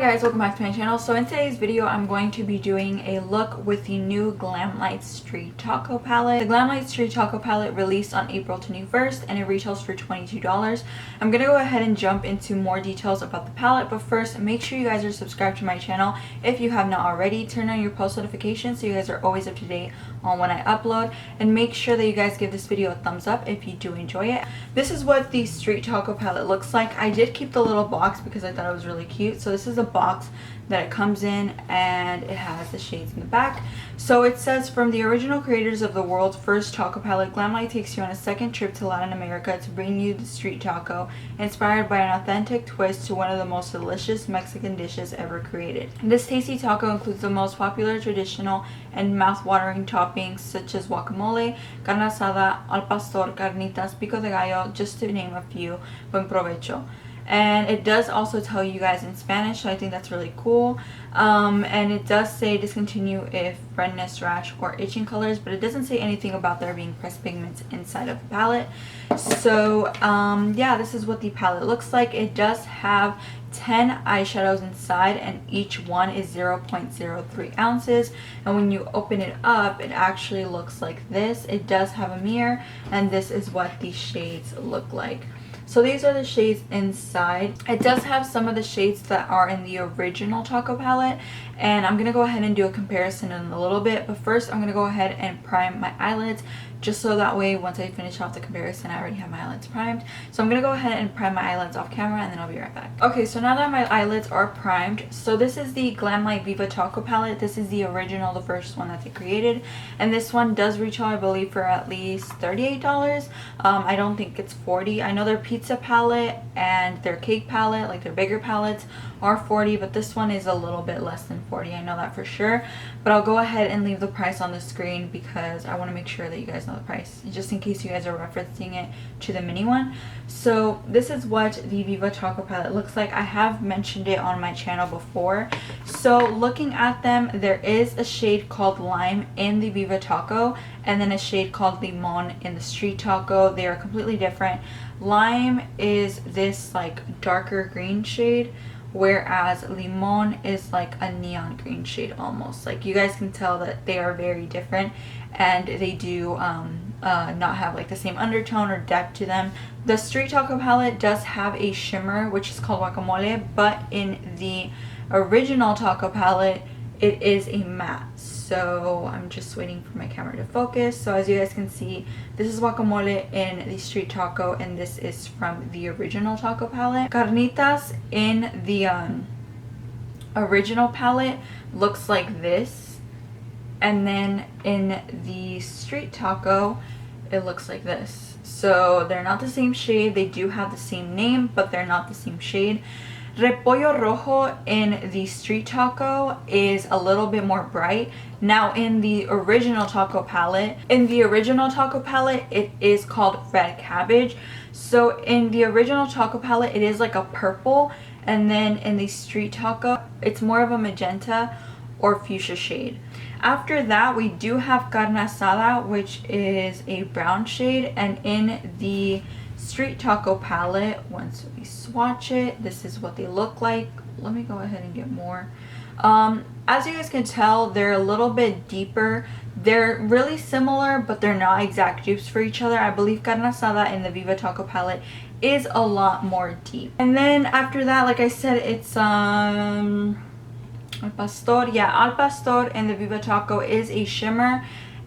guys, welcome back to my channel. So in today's video I'm going to be doing a look with the new Glamlite Street Taco palette. The Glamlite Street Taco palette released on April 21st and it retails for $22. I'm gonna go ahead and jump into more details about the palette, but first make sure you guys are subscribed to my channel if you have not already. Turn on your post notifications so you guys are always up to date on when I upload, and make sure that you guys give this video a thumbs up if you do enjoy it. This is what the Street Taco palette looks like. I did keep the little box because I thought it was really cute. So this is a box that it comes in and it has the shades in the back. So it says, from the original creators of the world's first taco palette, Glamlite takes you on a second trip to Latin America to bring you the street taco, inspired by an authentic twist to one of the most delicious Mexican dishes ever created. This tasty taco includes the most popular traditional and mouth-watering toppings such as guacamole, carne asada, al pastor, carnitas, pico de gallo, just to name a few. Buen provecho. And it does also tell you guys in Spanish, so I think that's really cool. And it does say discontinue if redness, rash, or itching colors, but it doesn't say anything about there being pressed pigments inside of the palette. So yeah, this is what the palette looks like. It does have 10 eyeshadows inside and each one is 0.03 ounces, and when you open it up it actually looks like this. It does have a mirror, and this is what the shades look like. So these are the shades inside. It does have some of the shades that are in the original taco palette, and I'm going to go ahead and do a comparison in a little bit. But first I'm going to go ahead and prime my eyelids, just so that way once I finish off the comparison I already have my eyelids primed. So I'm going to go ahead and prime my eyelids off camera and then I'll be right back. Okay, so now that my eyelids are primed, so this is the Glamlite Viva Taco palette. This is the original, the first one that they created, and this one does retail I believe for at least $38. I don't think it's $40. I know their pizza palette and their cake palette, like their bigger palettes, are $40, but this one is a little bit less than $40. I know that for sure, but I'll go ahead and leave the price on the screen because I want to make sure that you guys know the price, just in case you guys are referencing it to the mini one. So this is what the Viva Taco palette looks like. I have mentioned it on my channel before. So looking at them, there is a shade called Lime in the Viva Taco and then a shade called Limon in the Street Taco. They are completely different. Lime is this like darker green shade, whereas Limon is like a neon green shade almost. Like, you guys can tell that they are very different, and they do not have like the same undertone or depth to them. The Street Taco palette does have a shimmer which is called guacamole, but in the original taco palette it is a matte. So I'm just waiting for my camera to focus. So as you guys can see, this is guacamole in the Street Taco, and this is from the original taco palette. Carnitas in the original palette looks like this, and then in the Street Taco it looks like this. So they're not the same shade. They do have the same name, but they're not the same shade. Repollo Rojo in the Street Taco is a little bit more bright. Now in the original taco palette, it is called Red Cabbage. So in the original taco palette it is like a purple, and then in the Street Taco it's more of a magenta or fuchsia shade. After that we do have Carne Asada, which is a brown shade, and in the Street Taco palette, once we swatch it, this is what they look like. Let me go ahead and get more. As you guys can tell, they're a little bit deeper. They're really similar, but they're not exact dupes for each other. I believe Carne Asada in the Viva Taco palette is a lot more deep. And then after that, like I said, it's Al Pastor. Yeah, Al Pastor in the Viva Taco is a shimmer.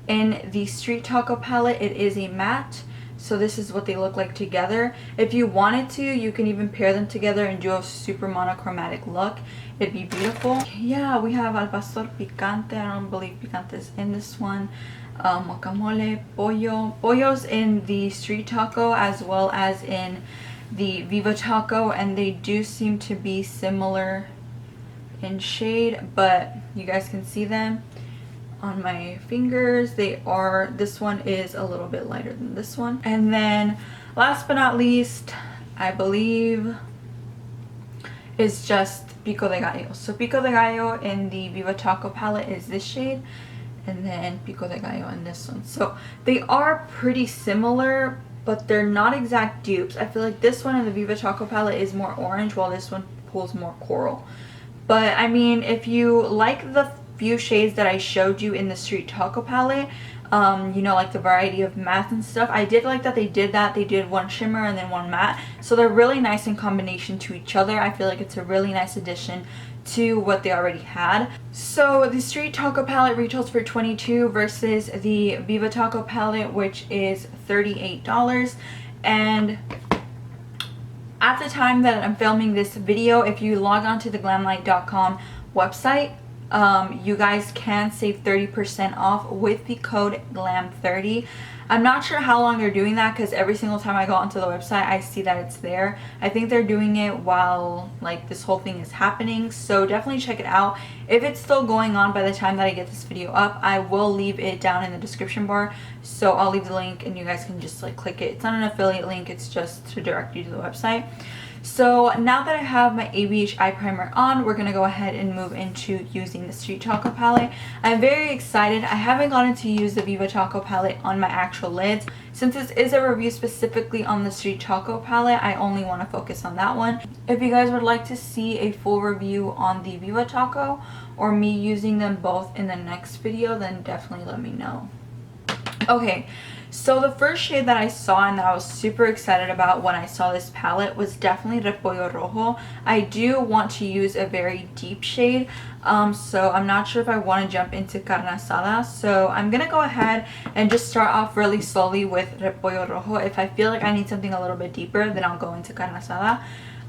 In the Street Taco palette it is a matte. So this is what they look like together. If you wanted to, you can even pair them together and do a super monochromatic look. It'd be beautiful. Yeah, we have Al Pastor Picante. I don't believe Picante is in this one. Guacamole, pollo. Pollo's in the Street Taco as well as in the Viva Taco, and they do seem to be similar in shade, but you guys can see them on my fingers. They are, this one is a little bit lighter than this one. And then last but not least, I believe, is just Pico de Gallo. So Pico de Gallo in the Viva Taco palette is this shade, and then Pico de Gallo in this one. So they are pretty similar, but they're not exact dupes. I feel like this one in the Viva Taco palette is more orange, while this one pulls more coral. But I mean, if you like the few shades that I showed you in the Street Taco palette, you know, like the variety of matte and stuff, I did like that they did that. They did one shimmer and then one matte. So they're really nice in combination to each other. I feel like it's a really nice addition to what they already had. So the Street Taco palette retails for $22 versus the Viva Taco palette, which is $38. And at the time that I'm filming this video, if you log on to the glamlite.com website, you guys can save 30% off with the code GLAM30. I'm not sure how long they're doing that because every single time I go onto the website I see that it's there. I think they're doing it while like this whole thing is happening, so definitely check it out. If it's still going on by the time that I get this video up, I will leave it down in the description bar, so I'll leave the link and you guys can just like click it. It's not an affiliate link, it's just to direct you to the website. So now that I have my ABH eye primer on, we're going to go ahead and move into using the Street Taco palette. I'm very excited. I haven't gotten to use the Viva Taco palette on my actual lids. Since this is a review specifically on the Street Taco palette, I only want to focus on that one. If you guys would like to see a full review on the Viva Taco or me using them both in the next video, then definitely let me know. Okay, so the first shade that I saw and that I was super excited about when I saw this palette was definitely Repollo Rojo. I do want to use a very deep shade, so I'm not sure if I want to jump into Carne Asada. So I'm going to go ahead and just start off really slowly with Repollo Rojo. If I feel like I need something a little bit deeper, then I'll go into Carne Asada.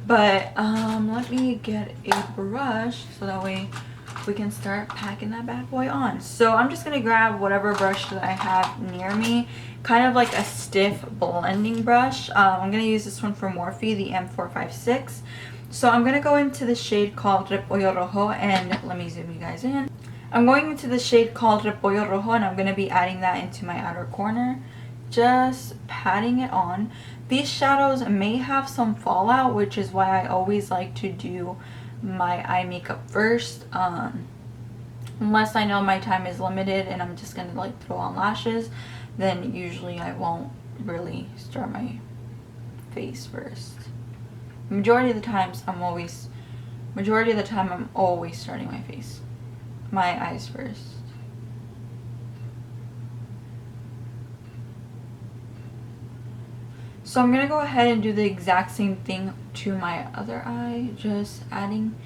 But let me get a brush so that way we can start packing that bad boy on. So I'm just going to grab whatever brush that I have near me, kind of like a stiff blending brush. I'm going to use this one for Morphe, the M456. So I'm going to go into the shade called Repollo Rojo, and let me zoom you guys in. I'm going into the shade called Repollo Rojo, and I'm going to be adding that into my outer corner, just patting it on. These shadows may have some fallout, which is why I always like to do my eye makeup first, unless I know my time is limited and I'm just gonna like throw on lashes, then usually I won't really start my face first. Majority of the time I'm always starting my face, my eyes first. So I'm going to go ahead and do the exact same thing to my other eye, just adding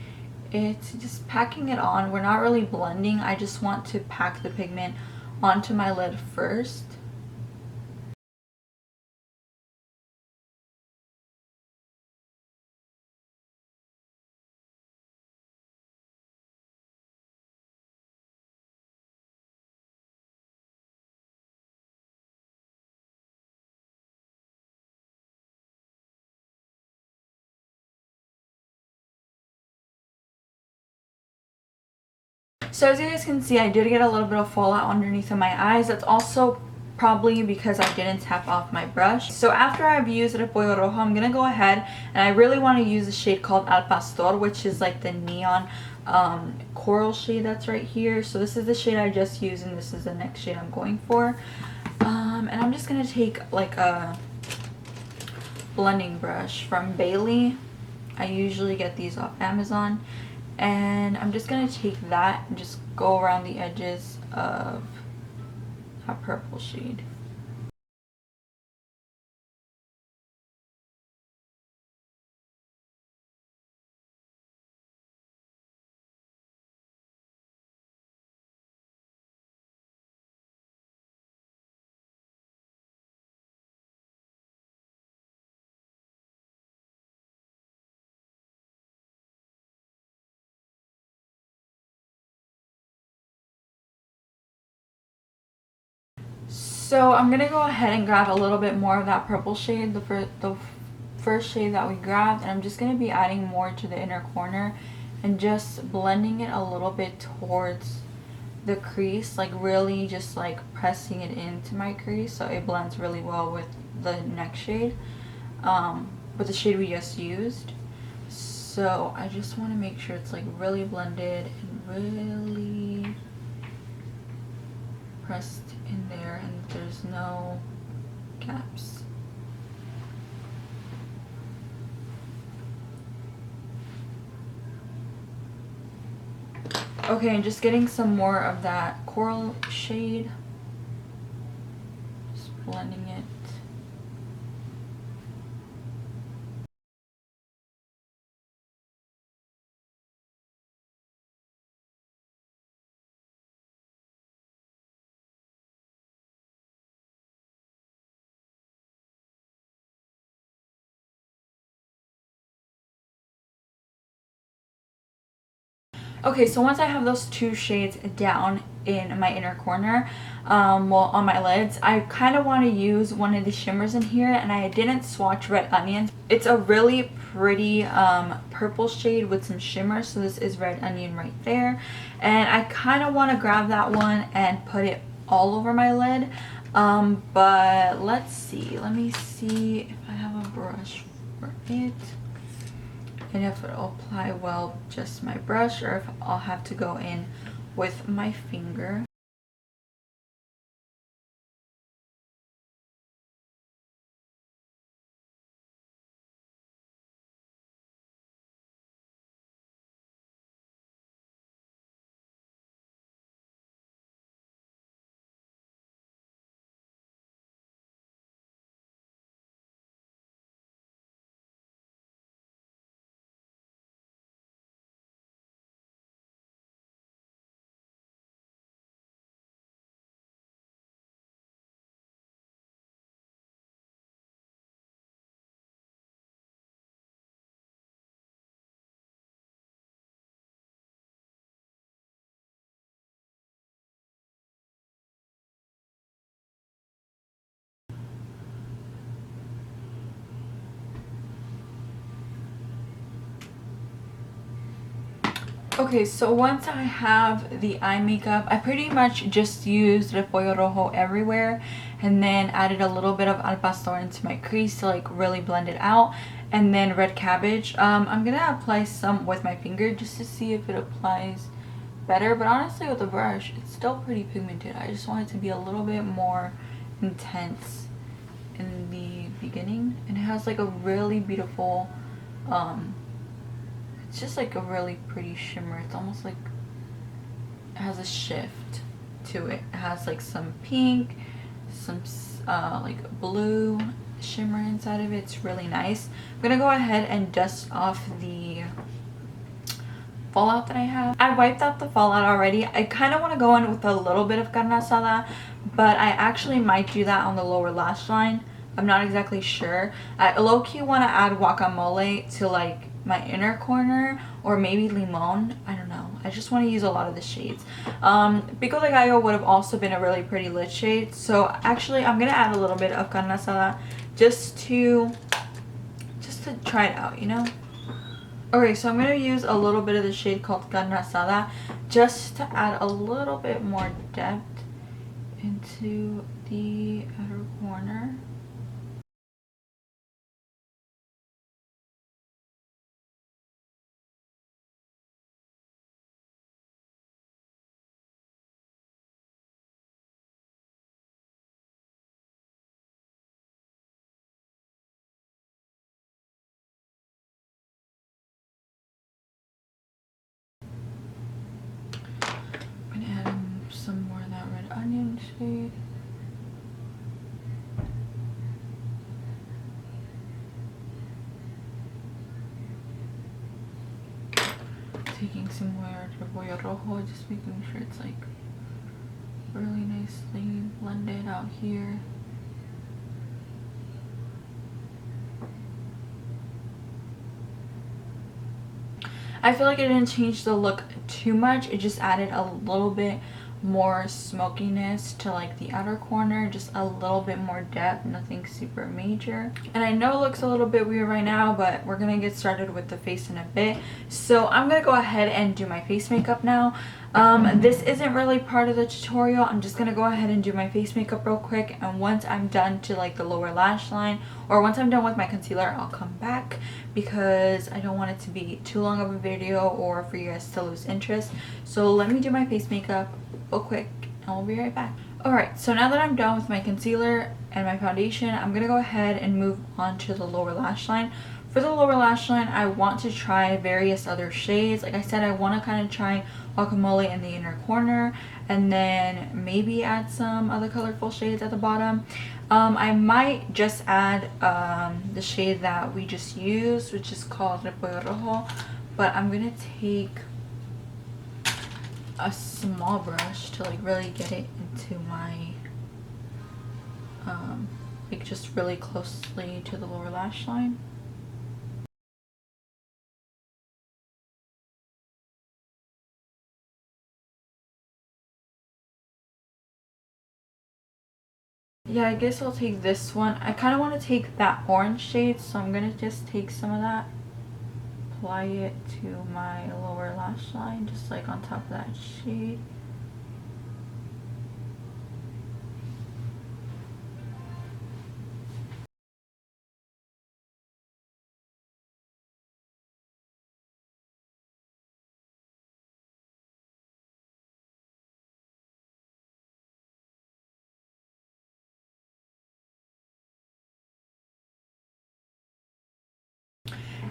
it, just packing it on. We're not really blending, I just want to pack the pigment onto my lid first. So as you guys can see, I did get a little bit of fallout underneath of my eyes. That's also probably because I didn't tap off my brush. So after I've used Repollo Rojo, I'm going to go ahead and I really want to use the shade called Al Pastor, which is like the neon coral shade that's right here. So this is the shade I just used and this is the next shade I'm going for. And I'm just going to take like a blending brush from Bailey. I usually get these off Amazon. And I'm just going to take that and just go around the edges of that purple shade. So I'm going to go ahead and grab a little bit more of that purple shade, the first shade that we grabbed, and I'm just going to be adding more to the inner corner and just blending it a little bit towards the crease, like really just like pressing it into my crease so it blends really well with the next shade, with the shade we just used. So I just want to make sure it's like really blended and really pressed in there and there's no gaps. Okay, and just getting some more of that coral shade. Just blending it. Okay, so once I have those two shades down in my inner corner, well, on my lids, I kind of want to use one of the shimmers in here, and I didn't swatch Red Onion. It's a really pretty purple shade with some shimmer, so this is Red Onion right there. And I kind of want to grab that one and put it all over my lid. But let's see. Let me see if I have a brush for it. And if it'll apply well just my brush, or if I'll have to go in with my finger. Okay, so once I have the eye makeup, I pretty much just used Repollo Rojo everywhere, and then added a little bit of Al Pastor into my crease to like really blend it out, and then red cabbage. I'm gonna apply some with my finger just to see if it applies better, but honestly with the brush it's still pretty pigmented. I just want it to be a little bit more intense in the beginning, and it has like a really beautiful it's just like a really pretty shimmer. It's almost like it has a shift to it. It has like some pink, some like blue shimmer inside of it. It's really nice. I'm gonna go ahead and dust off the fallout that I have. I wiped out the fallout already. I kind of want to go in with a little bit of carne asada, but I actually might do that on the lower lash line. I'm not exactly sure. I low-key want to add guacamole to like my inner corner, or maybe limon. I don't know. I just want to use a lot of the shades. Pico de Gallo would have also been a really pretty lid shade. So actually I'm going to add a little bit of carne asada just to try it out, you know? Okay, so I'm going to use a little bit of the shade called carne asada just to add a little bit more depth into the outer corner. I'm going to add in some more of that red onion shade. Taking some more Repollo Rojo, just making sure it's like really nicely blended out here. I feel like it didn't change the look too much. It just added a little bit more smokiness to like the outer corner, just a little bit more depth, nothing super major. And I know it looks a little bit weird right now, but we're gonna get started with the face in a bit. So I'm gonna go ahead and do my face makeup now. This isn't really part of the tutorial. I'm just gonna go ahead and do my face makeup real quick, and once I'm done to like the lower lash line, or once I'm done with my concealer, I'll come back because I don't want it to be too long of a video or for you guys to lose interest. So let me do my face makeup real quick and we'll be right back. Alright, so now that I'm done with my concealer and my foundation, I'm gonna go ahead and move on to the lower lash line. For the lower lash line, I want to try various other shades. Like I said, I want to kind of try Guacamole in the inner corner, and then maybe add some other colorful shades at the bottom. I might just add the shade that we just used, which is called Repollo Rojo, but I'm gonna take a small brush to like really get it into my like just really closely to the lower lash line. Yeah, I guess I'll take this one. I kind of want to take that orange shade, so I'm gonna just take some of that, apply it to my lower lash line, just like on top of that shade.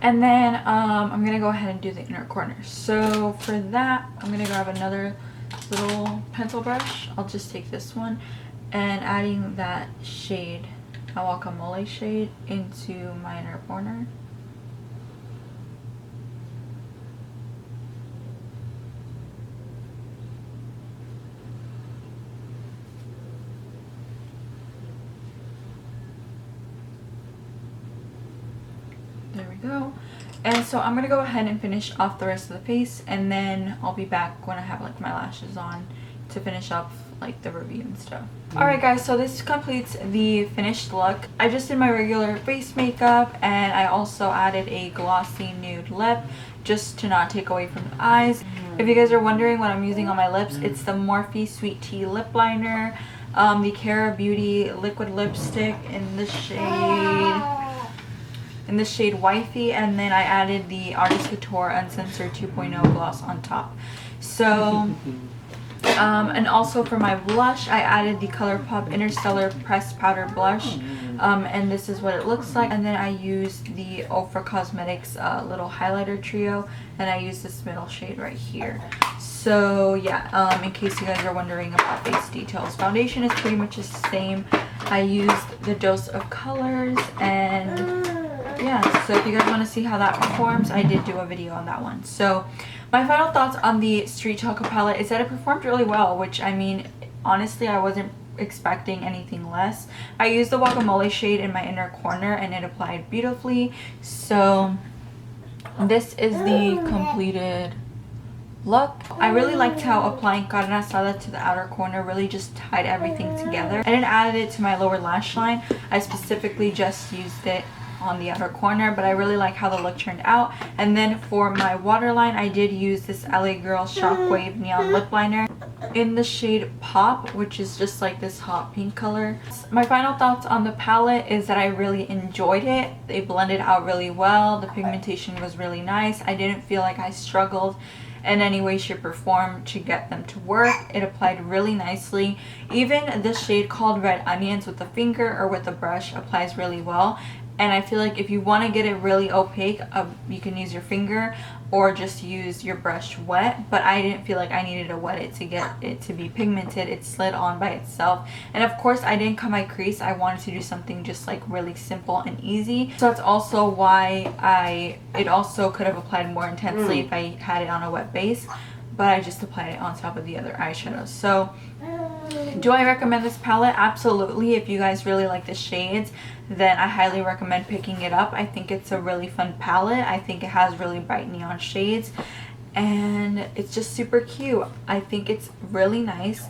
And then I'm gonna go ahead and do the inner corner. So for that, I'm gonna grab another little pencil brush. I'll just take this one and adding that shade, a Guacamole shade, into my inner corner. There we go. And so I'm gonna go ahead and finish off the rest of the face, and then I'll be back when I have like my lashes on to finish up like the review and stuff. Alright guys, so this completes the finished look. I just did my regular face makeup, and I also added a glossy nude lip just to not take away from the eyes. If you guys are wondering what I'm using on my lips, it's the Morphe Sweet Tea lip liner, the Cara Beauty liquid lipstick in the shade Wifey, and then I added the Artist Couture Uncensored 2.0 gloss on top. So and also for my blush, I added the ColourPop Interstellar Pressed Powder Blush, and this is what it looks like. And then I used the Ofra Cosmetics little highlighter trio, and I used this middle shade right here. So yeah, in case you guys are wondering about face details, foundation is pretty much the same. I used the Dose of Colors, and yeah, so if you guys want to see how that performs, I did do a video on that one. So my final thoughts on the Street Choco palette is that it performed really well, which, I mean, honestly, I wasn't expecting anything less. I used the Guacamole shade in my inner corner, and it applied beautifully. So this is the completed look. I really liked how applying carne asada to the outer corner really just tied everything together. I didn't add it to my lower lash line. I specifically just used it on the outer corner, but I really like how the look turned out. And then for my waterline, I did use this LA Girl Shockwave Neon Lip Liner in the shade Pop, which is just like this hot pink color. My final thoughts on the palette is that I really enjoyed it. They blended out really well. The pigmentation was really nice. I didn't feel like I struggled in any way, shape, or form to get them to work. It applied really nicely. Even the shade called Red Onions with a finger or with a brush applies really well. And I feel like if you want to get it really opaque, you can use your finger or just use your brush wet. But I didn't feel like I needed to wet it to get it to be pigmented. It slid on by itself. And of course, I didn't cut my crease. I wanted to do something just like really simple and easy. So that's also why it also could have applied more intensely if I had it on a wet base. But I just applied it on top of the other eyeshadows. So do I recommend this palette? Absolutely. If you guys really like the shades, then I highly recommend picking it up. I think it's a really fun palette. I think it has really bright neon shades, and it's just super cute. I think it's really nice.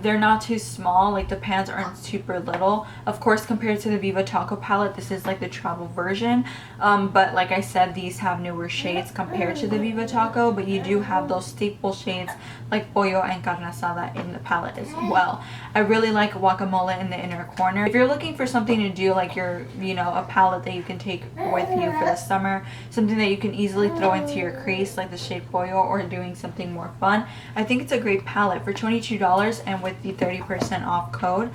They're not too small, like the pans aren't super little. Of course, compared to the Viva Taco palette, this is like the travel version, but like I said, these have newer shades compared to the Viva Taco, but you do have those staple shades like Pollo and Carne Asada in the palette as well. I really like Guacamole in the inner corner. If you're looking for something to do, like a palette that you can take with you for the summer, something that you can easily throw into your crease like the shade Pollo, or doing something more fun, I think it's a great palette for $22. And with the 30% off code,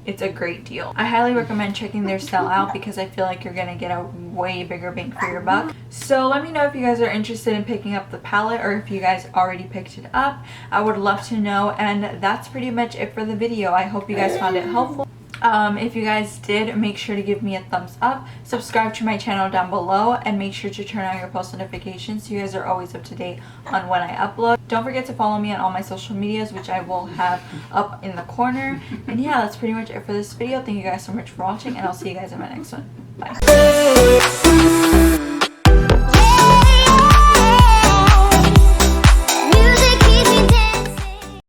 it's a great deal. I highly recommend checking their sale out because I feel like you're gonna get a way bigger bang for your buck. So let me know if you guys are interested in picking up the palette or if you guys already picked it up. I would love to know, and that's pretty much it for the video. I hope you guys found it helpful. If you guys did, make sure to give me a thumbs up, subscribe to my channel down below, and make sure to turn on your post notifications so you guys are always up to date on when I upload. Don't forget to follow me on all my social medias, which I will have up in the corner. And yeah, that's pretty much it for this video. Thank you guys so much for watching, and I'll see you guys in my next one. Bye.